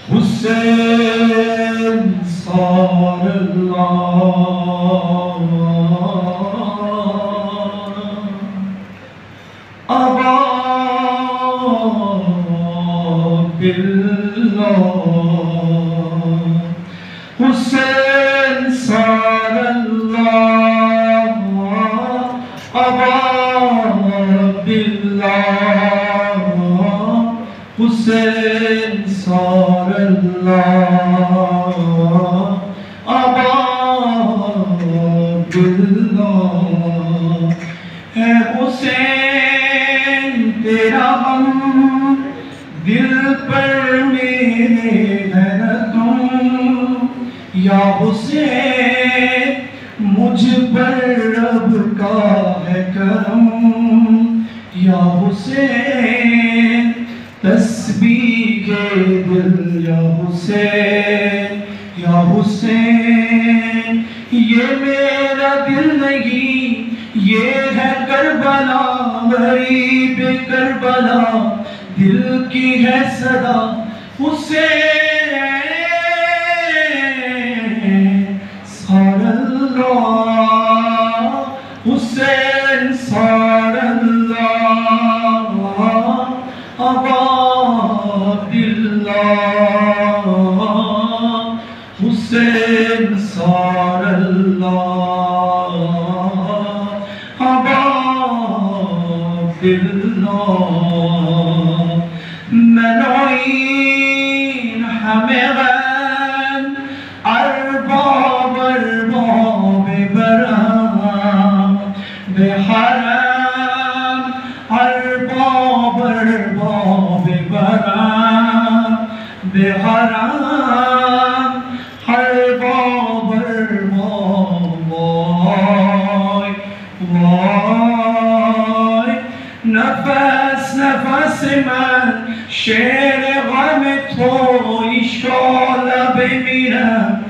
हुसैन अबा बिल्लाह हुसैन सारल्लाह अबा बिल्लाह हुसैन सारल्लाह अबा बिल्लाह है हुसैन तेरा गम दिल पर मेरे है न तुम या हुसैन मुझ पर रब का है करम या हुसैन तस्बीह दिल या हुसैन ये मेरा दिल नहीं ये है करबला गरीब करबला दिल की है सदा हुसैन सारल्लाह हुसैन सारल्लाह अबा बिल्लाह हुसैन सारल्लाह अबा बिल्लाह मनोइन हमें गम अरबाब अरबाब बरहम बेहरम अरबाब अरबाब बरहम बेहरम अरबाब अरबाब वाय नफस नफस में शेर गम तो इशाला बेमिरम